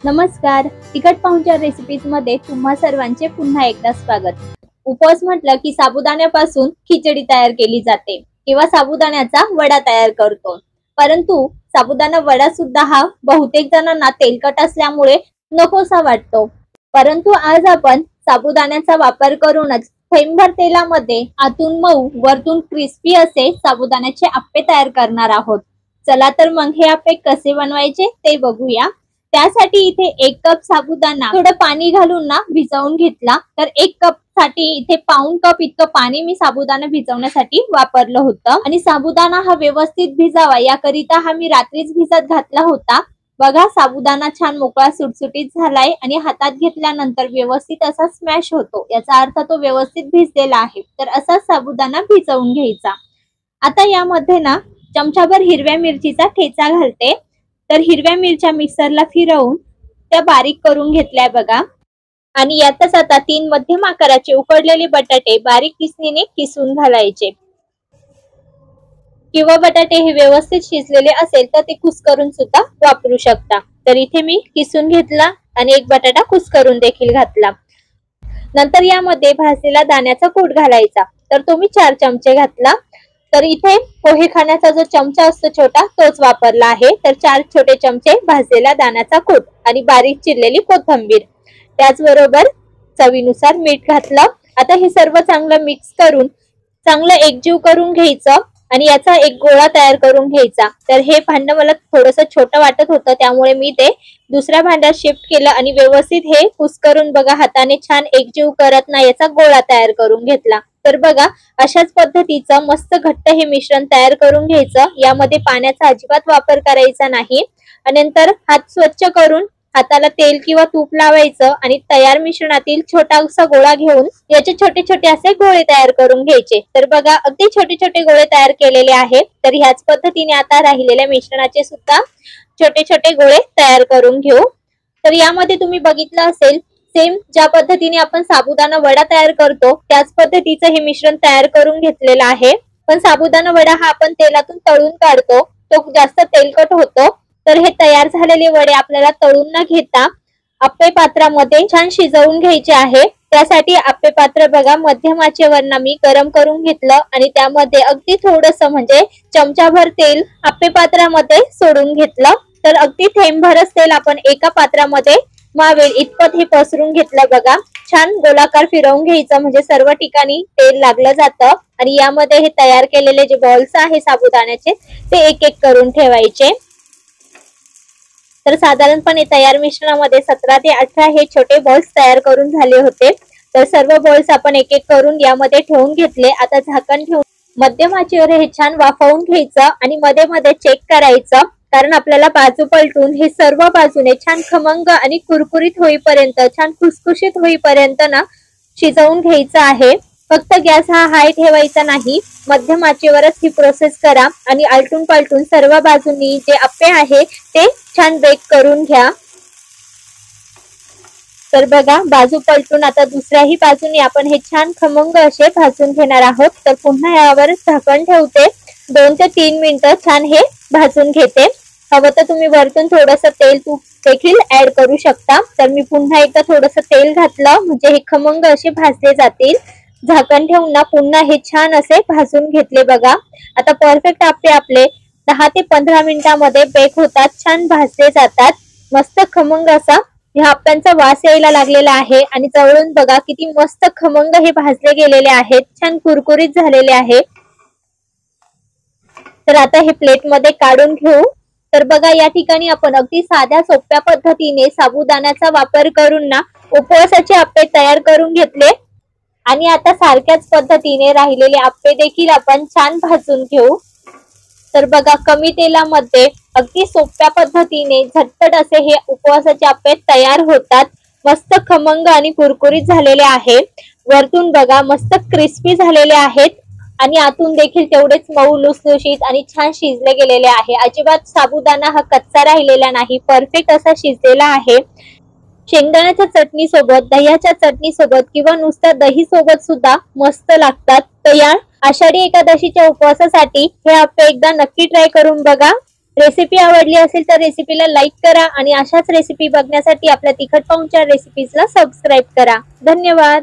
नमस्कार. तिखट पाहुणचार रेसिपीज मध्ये तुम्हा सर्वांचे पुन्हा एकदा स्वागत. उपवास म्हटलं की साबुदाण्यापासून खिचडी तयार केली जाते किंवा साबुदाण्याचा वडा तयार करतो. परंतु साबुदाणा वडा सुद्धा हा बहुतेक जणांना तेलकट असल्यामुळे नकोसा वाटतो. परंतु आज आपण साबुदाण्याचा वापर करूनच थेंबभर तेलामध्ये आतून मऊ वरतून क्रिस्पी असे साबुदाण्याचे आप्पे तयार करणार आहोत. चला तर मग हे आप्पे कसे बनवायचे ते बघूया. त्यासाठी इथे 1 कप साबुदाणा थोडं पाणी घालून भिजवून घेतला. तर 1 कप साठी इथे पाऊण कप इतकं पाणी मी साबुदाणा भिजवण्यासाठी वापरलं होतं. आणि साबुदाणा हा व्यवस्थित भिजावा याकरिता हा मी रात्रीच भिजत घातला होता. बघा, साबुदाणा छान मोकळा सुटसुटीत झालाय आणि हातात घेतल्यानंतर व्यवस्थित असा स्मॅश होतो, याचा अर्थ तो व्यवस्थित भिजलेला आहे. तर असा साबुदाणा भिजवून घ्यायचा. आता यामध्ये चमचाभर हिरव्या मिरचीचा ठेचा घालते. तर हिरव्या मिरच्या मिक्सरला फिरवून त्या बारीक करून घेतल्या बघा. आणि यातच आता 3 मध्यम आकाराचे उकडलेले बटाटे बारीक किसणीने किसून घालायचे. किंवा बटाटे हे व्यवस्थित शिजलेले असेल तर ते कुस्करून सुद्धा वापरू शकता. तर इथे मी किसून घेतला आणि 1 बटाटा कुस्करून देखील घातला. नंतर यामध्ये भाजलेला दाण्याचा कूट घालायचा. तर तो मी 4 चमचे घातला. तर इथे पोहे खाण्याचा जो चमचा असतो छोटा तोच वापरला आहे. तर 4 छोटे चमचे भाजलेला दाण्याचा कूट आणि बारीक चिरलेली कोथिंबीर, त्याचबरोबर चवीनुसार मीठ घातलं. आता हे सर्व चांगलं मिक्स करून चांगलं एकजीव करून घ्यायचं आणि याचा एक गोळा तयार करून घ्यायचा. तर हे भांड मला थोडंसं छोटं वाटत होतं, त्यामुळे मी ते दुसऱ्या भांड्यात शिफ्ट केलं आणि व्यवस्थित हे कुस्करून बघा हाताने छान एकजीव करत याचा गोळा तयार करून घेतला. तर बघा, अशाच पद्धतीचं मस्त घट्ट हे मिश्रण तयार करून घ्यायचं. यामध्ये पाण्याचा अजिबात वापर करायचा नाही. आणि नंतर हात स्वच्छ करून हाताला तेल किंवा तूप लावायचं आणि तयार मिश्रणातील छोटासा गोळा घेऊन याचे छोटे छोटे असे गोळे तयार करून घ्यायचे. तर बघा, अगदी छोटे छोटे गोळे तयार केलेले आहेत. तर ह्याच पद्धतीने आता राहिलेल्या मिश्रणाचे सुद्धा छोटे छोटे गोळे तयार करून घेऊ. तर यामध्ये तुम्ही बघितलं असेल, सेम ज्या पद्धतीने आपण साबुदाणा वडा तयार करतो त्याच पद्धतीचं हे मिश्रण तयार करून घेतलेलं आहे. पण साबुदाणा वडा हा आपण तेलातून तळून काढतो, तो जास्त तेलकट होतो. तर हे तयार झालेले वडे आपल्याला तळून न घेता आप्पे पात्रामध्ये छान शिजवून घ्यायचे आहे. त्यासाठी आप्पे पात्र बघा मध्यम आचेवर मी गरम करून घेतलं आणि त्यामध्ये अगदी थोडंसं म्हणजे चमचाभर तेल आप्पे पात्रामध्ये सोडून घेतलं. तर अगदी थेंबभरच तेल आपण एका पात्रामध्ये मावेल इतपत हे पसरून घेतलं बघा. छान गोलाकार फिरवून घ्यायचं म्हणजे सर्व ठिकाणी तेल लागलं जातं. आणि यामध्ये हे तयार केलेले जे बॉल्स आहे साबुदाण्याचे ते एक एक करून ठेवायचे. तर साधारणपणे तयार मिश्रणामध्ये 17 ते 18 हे छोटे बॉल्स तयार करून झाले होते. तर सर्व बॉल्स आपण एक एक करून यामध्ये ठेवून घेतले. आता झाकण ठेवून मध्यम आचेवर हे छान वाफवून घ्यायचं आणि मध्ये मध्ये चेक करायचं, कारण आपल्याला बाजू पलटून हे सर्व बाजूने छान खमंग आणि कुरकुरीत होईपर्यंत, छान खुसखुशीत होईपर्यंत शिजवून घ्यायचं आहे. फक्त गॅस हा हाय ठेवायचा नाही, मध्यम आचेवरच ही प्रोसेस करा आणि आलटून पालटून सर्व बाजूंनी जे आप्पे आहे ते छान बेक करून घ्या. तर बघा, बाजू पलटून आता दुसऱ्याही बाजूने आपण हे छान खमंग असे भाजून घेणार आहोत. तर पुन्हा यावर झाकण ठेवते. 2 ते 3 मिनिटं छान हे भाजून घेते. हवं तर तुम्ही वरतून थोडंसं तेल तूप देखील ऍड करू शकता. तर मी पुन्हा एकदा थोडंसं तेल घातलं म्हणजे हे खमंग असे भाजले जातील. झाकण ठेवून पुन्हा हे छान असे भाजून घेतले बघा. आता परफेक्ट आप्पे आपले 10 ते 15 मिनिटांमध्ये बेक होतात, छान भाजले जातात. मस्त खमंग असा ह्या आप्प्यांचा वास यायला लागलेला आहे. आणि जवळून बघा किती मस्त खमंग हे भाजले गेलेले आहेत, छान कुरकुरीत झालेले आहे. तर आता हे प्लेट मध्ये काढून घेऊ. तर बघा, या ठिकाणी आपण अगदी साध्या सोप्या पद्धतीने साबुदाण्याचा वापर करून उपवासाचे आप्पे तयार करून घेतले. आणि आता सारख्याच पद्धतीने राहिलेले आप्पे देखील आपण छान भाजून घेऊ. तर बघा, कमी तेलामध्ये अगदी सोप्या पद्धतीने झटपट असे हे उपवासाचे आप्पे तयार होतात. मस्त खमंग आणि कुरकुरीत झालेले आहे. वरतून बघा मस्त क्रिस्पी झालेले आहेत आणि आतून देखील तेवढेच मऊ लुसलुशीत आणि छान शिजले गेलेले आहे. अजिबात साबुदाणा हा कच्चा राहिलेला नाही, परफेक्ट असा शिजलेला आहे. शेंगदाण्याच्या चटणी सोबत, दह्याच्या चटणी सोबत किंवा नुसत्या दही सोबत सुद्धा मस्त लागतात. तर या आषाढी एकादशीच्या उपवासासाठी हे आप्पे एकदा नक्की ट्राय करून बघा. रेसिपी आवडली असेल तर रेसिपीला लाईक करा आणि अशाच रेसिपी बघण्यासाठी आपल्या तिखट पाहुणचार रेसिपीजला सबस्क्राईब करा. धन्यवाद.